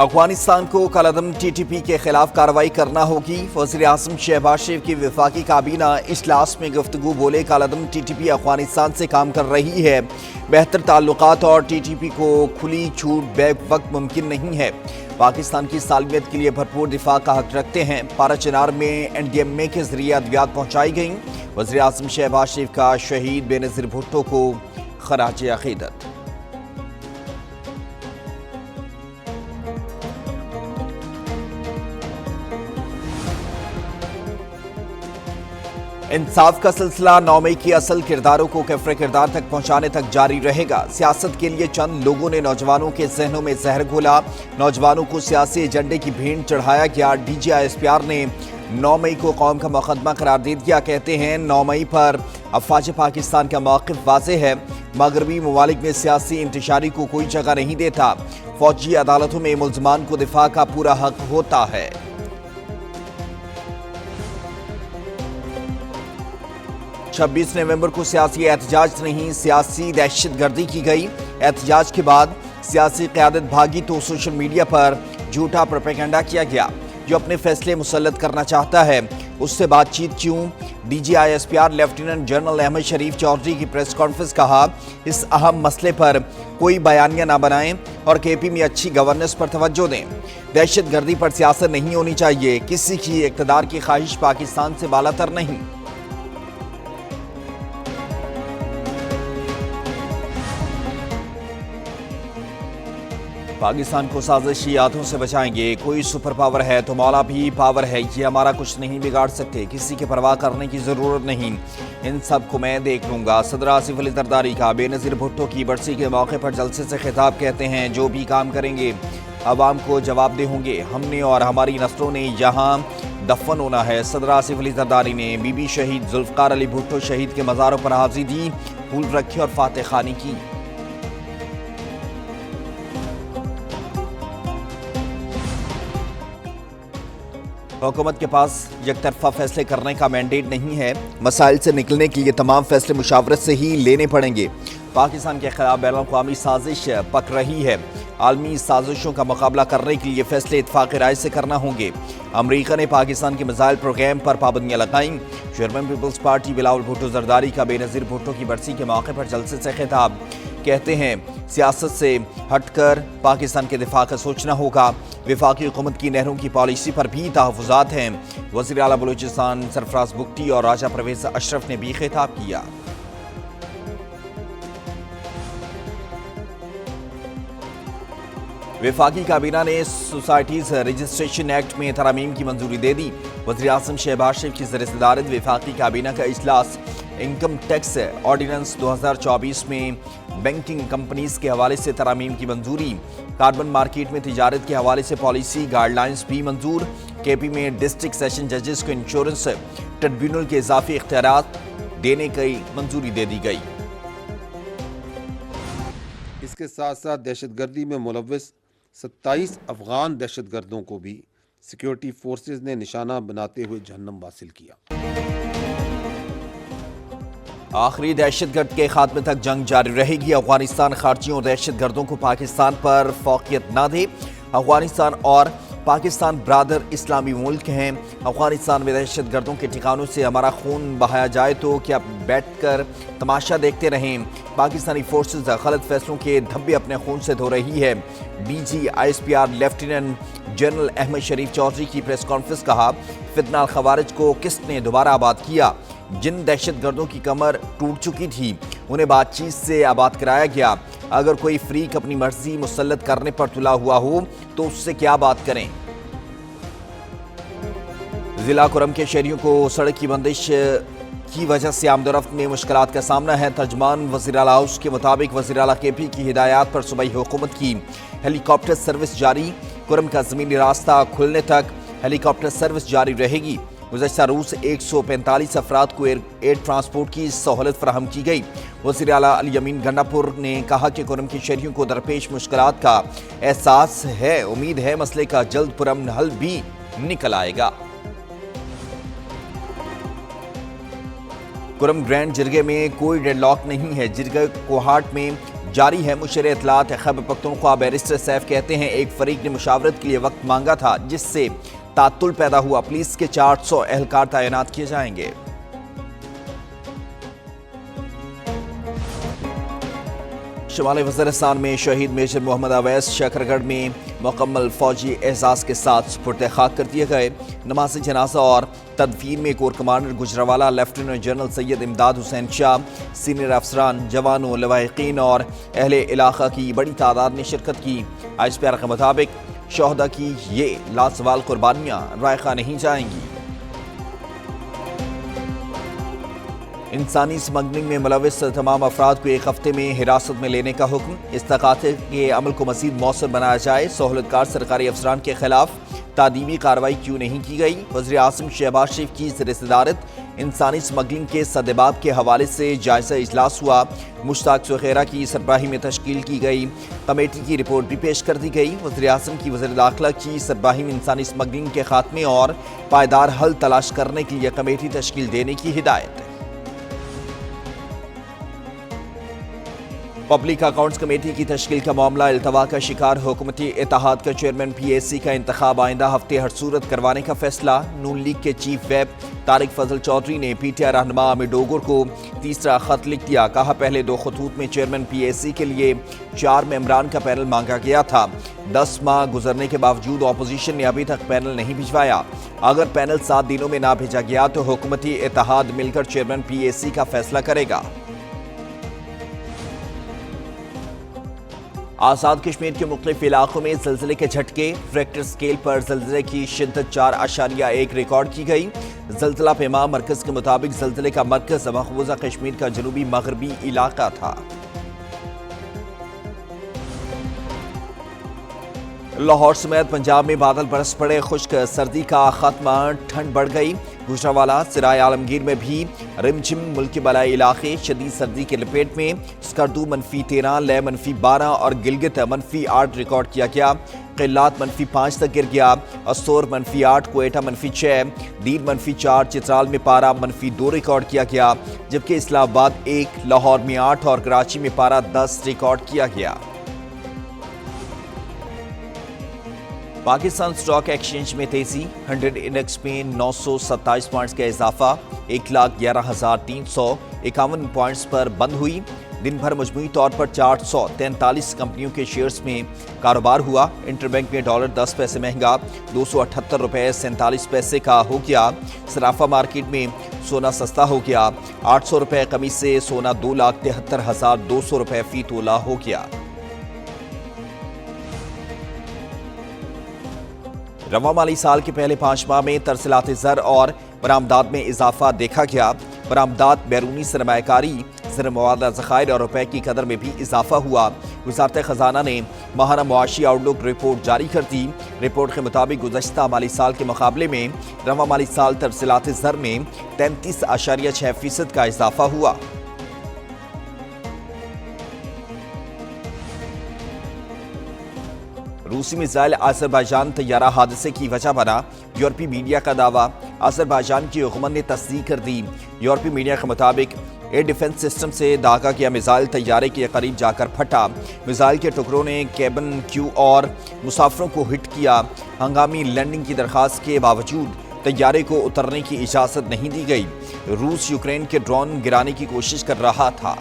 افغانستان کو کالعدم TTP کے خلاف کارروائی کرنا ہوگی۔ وزیر اعظم شہباز شریف کی وفاقی کابینہ اجلاس میں گفتگو بولے کالعدم TTP افغانستان سے کام کر رہی ہے، بہتر تعلقات اور TTP کو کھلی چھوٹ بیک وقت ممکن نہیں ہے۔ پاکستان کی سالمیت کے لیے بھرپور دفاع کا حق رکھتے ہیں۔ پارا چنار میں NDMA کے ذریعے ادویات پہنچائی گئیں۔ وزیر اعظم شہباز شریف کا شہید بے نظیر بھٹو کو خراج عقیدت۔ انصاف کا سلسلہ 9 مئی کی اصل کرداروں کو کفر کردار تک پہنچانے تک جاری رہے گا۔ سیاست کے لیے چند لوگوں نے نوجوانوں کے ذہنوں میں زہر گھولا، نوجوانوں کو سیاسی ایجنڈے کی بھینٹ چڑھایا گیا۔ DG ISPR نے 9 مئی کو قوم کا مقدمہ قرار دے دیا۔ کہتے ہیں 9 مئی پر افواج پاکستان کا موقف واضح ہے، مغربی ممالک میں سیاسی انتشاری کو کوئی جگہ نہیں دیتا، فوجی عدالتوں میں ملزمان کو دفاع کا پورا حق ہوتا ہے۔ 26 نومبر کو سیاسی احتجاج نہیں، سیاسی دہشت گردی کی گئی۔ احتجاج کے بعد سیاسی قیادت بھاگی تو سوشل میڈیا پر جھوٹا پروپیگنڈا کیا گیا۔ جو اپنے فیصلے مسلط کرنا چاہتا ہے اس سے بات چیت کیوں؟ DG ISPR lieutenant general Ahmed Sharif Chaudhry کی پریس کانفرنس کہا، اس اہم مسئلے پر کوئی بیانیہ نہ بنائیں اور KP میں اچھی گورننس پر توجہ دیں۔ دہشت گردی پر سیاست نہیں ہونی چاہیے، کسی کی اقتدار کی خواہش پاکستان سے بالا تر نہیں۔ پاکستان کو سازشی ہاتھوں سے بچائیں گے، کوئی سپر پاور ہے تو مولا بھی پاور ہے، یہ ہمارا کچھ نہیں بگاڑ سکتے، کسی کی پرواہ کرنے کی ضرورت نہیں، ان سب کو میں دیکھ لوں گا۔ صدر آصف علی زرداری کا بے نظیر بھٹو کی برسی کے موقع پر جلسے سے خطاب، کہتے ہیں جو بھی کام کریں گے عوام کو جواب دہ ہوں گے، ہم نے اور ہماری نسلوں نے یہاں دفن ہونا ہے۔ صدر آصف علی زرداری نے بی بی شہید ذوالفقار علی بھٹو شہید کے مزاروں پر حاضری دی، پھول رکھے اور فاتح خوانی کی۔ حکومت کے پاس یک طرفہ فیصلے کرنے کا مینڈیٹ نہیں ہے، مسائل سے نکلنے کے لیے تمام فیصلے مشاورت سے ہی لینے پڑیں گے۔ پاکستان کے خلاف بین الاقوامی سازش پک رہی ہے، عالمی سازشوں کا مقابلہ کرنے کے لیے فیصلے اتفاق رائے سے کرنا ہوں گے۔ امریکہ نے پاکستان کے میزائل پروگرام پر پابندیاں لگائیں۔ چیئرمین پیپلز پارٹی بلاول بھٹو زرداری کا بے نظیر بھٹو کی برسی کے موقع پر جلسے سے خطاب، کہتے ہیں سیاست سے ہٹ کر پاکستان کے دفاع کا سوچنا ہوگا۔ وفاقی حکومت کی نہروں کی پالیسی پر بھی تحفظات ہیں۔ وزیر اعلیٰ بلوچستان سرفراز بگٹی اور راجہ پرویز اشرف نے بھی خطاب کیا۔ وفاقی کابینہ نے سوسائٹیز رجسٹریشن ایکٹ میں ترامیم کی منظوری دے دی۔ وزیر اعظم شہباز شریف کی زیر صدارت وفاقی کابینہ کا اجلاس انکم ٹیکس آرڈیننس 2024 میں بینکنگ کمپنیز کے حوالے سے ترامیم کی منظوری، کاربن مارکیٹ میں تجارت کے حوالے سے پالیسی گائیڈ لائنز بھی منظور۔ KP میں ڈسٹرکٹ سیشن ججز کو انشورنس ٹریبیونل کے اضافی اختیارات دینے کی منظوری دے دی گئی۔ اس کے ساتھ ساتھ دہشت گردی میں ملوث 27 افغان دہشت گردوں کو بھی سیکیورٹی فورسز نے نشانہ بناتے ہوئے جہنم واصل کیا۔ آخری دہشت گرد کے خاتمے تک جنگ جاری رہے گی۔ افغانستان خارجیوں اور دہشت گردوں کو پاکستان پر فوقیت نہ دے۔ افغانستان اور پاکستان برادر اسلامی ملک ہیں۔ افغانستان میں دہشت گردوں کے ٹھکانوں سے ہمارا خون بہایا جائے تو کیا بیٹھ کر تماشا دیکھتے رہیں؟ پاکستانی فورسز غلط فیصلوں کے دھبے اپنے خون سے دھو رہی ہے۔ DG ISPR lieutenant general Ahmed Sharif Chaudhry کی پریس کانفرنس، کہا فتنہ الخوارج کو کس نے دوبارہ آباد کیا؟ جن دہشت گردوں کی کمر ٹوٹ چکی تھی انہیں بات چیت سے آباد کرایا گیا۔ اگر کوئی فریق اپنی مرضی مسلط کرنے پر تلا ہوا ہو تو اس سے کیا بات کریں؟ ضلع کرم کے شہریوں کو سڑک کی بندش کی وجہ سے آمد و رفت میں مشکلات کا سامنا ہے۔ ترجمان وزیر اعلیٰ ہاؤس کے مطابق وزیر اعلیٰ KP کی ہدایات پر صوبائی حکومت کی ہیلی کاپٹر سروس جاری، کرم کا زمینی راستہ کھلنے تک ہیلی کاپٹر سروس جاری رہے گی۔ گزشتہ روز 145 افراد کو ایئر ٹرانسپورٹ کی سہولت فراہم کی گئی۔ وزیر اعلیٰ علی یمین گنڈاپور نے کہا کہ کرم کے شہریوں کو درپیش مشکلات کا احساس ہے، امید ہے مسئلے کا جلد پرامن حل بھی نکل آئے گا۔ کرم گرینڈ جرگے میں کوئی ڈیڈ لاک نہیں ہے۔ جرگہ کوہاٹ میں جاری ہے۔ مشیر اطلاعات خیبر پختونخوا بیرسٹر سیف کہتے ہیں ایک فریق نے مشاورت کے لیے وقت مانگا تھا جس سے تعطل پیدا ہوا۔ پولیس کے 400 اہلکار تعینات کیے جائیں گے۔ شمالی وزیرستان میں شہید میجر محمد اویس شکرگڑھ میں مکمل فوجی اعزاز کے ساتھ سپرد خاک کر دیے گئے۔ نماز جنازہ اور تدفین میں corps commander Gujranwala lieutenant general Syed Imdad Hussain شاہ، سینئر افسران، جوانوں، لواحقین اور اہل علاقہ کی بڑی تعداد نے شرکت کی۔ آئی ایس پی آر کے مطابق شہداء کی یہ لازوال قربانیاں رائقہ نہیں جائیں گی۔ انسانی اسمگلنگ میں ملوث تمام افراد کو ایک ہفتے میں حراست میں لینے کا حکم۔ استقاطے کے عمل کو مزید مؤثر بنایا جائے۔ سہولتکار سرکاری افسران کے خلاف تعدیبی کارروائی کیوں نہیں کی گئی؟ وزیر اعظم شہباز شریف کی زیر صدارت انسانی اسمگلنگ کے سدباب کے حوالے سے جائزہ اجلاس ہوا۔ مشتاق سخیرہ کی سربراہی میں تشکیل کی گئی کمیٹی کی رپورٹ بھی پیش کر دی گئی۔ وزیر اعظم کی وزیر داخلہ کی سربراہی میں انسانی اسمگلنگ کے خاتمے اور پائیدار حل تلاش کرنے کے لیے کمیٹی تشکیل دینے کی ہدایت۔ پبلک اکاؤنٹس کمیٹی کی تشکیل کا معاملہ التوا کا شکار۔ حکومتی اتحاد کا چیئرمین پی ایس سی کا انتخاب آئندہ ہفتے ہر صورت کروانے کا فیصلہ۔ نون لیگ کے چیف ویپ طارق فضل چودھری نے پی ٹی آئی رہنما عامر ڈوگر کو تیسرا خط لکھ دیا۔ کہا پہلے 2 خطوط میں چیئرمین پی ایس سی کے لیے 4 ممبران کا پینل مانگا گیا تھا۔ 10 ماہ گزرنے کے باوجود اپوزیشن نے ابھی تک پینل نہیں بھجوایا۔ اگر پینل 7 دنوں میں نہ بھیجا گیا تو حکومتی اتحاد مل کر چیئرمین پی ایس سی کا فیصلہ کرے گا۔ آزاد کشمیر کے مختلف علاقوں میں زلزلے کے جھٹکے۔ ریکٹر اسکیل پر زلزلے کی شدت 4.1 ریکارڈ کی گئی۔ زلزلہ پیما مرکز کے مطابق زلزلے کا مرکز مقبوضہ کشمیر کا جنوبی مغربی علاقہ تھا۔ لاہور سمیت پنجاب میں بادل برس پڑے۔ خشک سردی کا خاتمہ، ٹھنڈ بڑھ گئی۔ گجرانوالہ، سرائے عالمگیر میں بھی رم جھم ملک کے بالائی علاقے شدید سردی کے لپیٹ میں۔ اسکردو -13، لے -12 اور گلگت -8 ریکارڈ کیا گیا۔ قلات -5 تک گر گیا۔ استور -8، کوئٹہ -6، دیر -4، چترال میں پارہ -2 ریکارڈ کیا گیا، جبکہ اسلام آباد 1، لاہور میں 8 اور کراچی میں پارہ 10 ریکارڈ کیا گیا۔ پاکستان اسٹاک ایکسچینج میں تیزی۔ 100 انڈیکس میں 927 پوائنٹس کا اضافہ، 1,11,351 پوائنٹس پر بند ہوئی۔ دن بھر مجموعی طور پر 443 کمپنیوں کے شیئرز میں کاروبار ہوا۔ انٹر بینک میں ڈالر 10 پیسے مہنگا، 278 روپے 47 پیسے کا ہو گیا۔ صرافہ مارکیٹ میں سونا سستا ہو گیا، 800 روپے کمی سے سونا 2,73,200 روپے فی تولہ ہو گیا۔ رواں مالی سال کے پہلے 5 ماہ میں ترسیلات زر اور برآمدات میں اضافہ دیکھا گیا۔ برآمدات، بیرونی سرمایہ کاری، زر مواد ذخائر اور روپے کی قدر میں بھی اضافہ ہوا۔ وزارت خزانہ نے ماہانہ معاشی آؤٹ لک رپورٹ جاری کر دی۔ رپورٹ کے مطابق گزشتہ مالی سال کے مقابلے میں رواں مالی سال ترسیلات زر میں 33.6% کا اضافہ ہوا۔ روسی میزائل آذربائیجان طیارہ حادثے کی وجہ بنا، یورپی میڈیا کا دعویٰ۔ آذربائیجان کی حکومت نے تصدیق کر دی۔ یورپی میڈیا کے مطابق ایئر ڈیفنس سسٹم سے داغا کیا میزائل طیارے کے قریب جا کر پھٹا۔ میزائل کے ٹکڑوں نے کیبن کریو اور مسافروں کو ہٹ کیا۔ ہنگامی لینڈنگ کی درخواست کے باوجود طیارے کو اترنے کی اجازت نہیں دی گئی۔ روس یوکرین کے ڈرون گرانے کی کوشش کر رہا تھا۔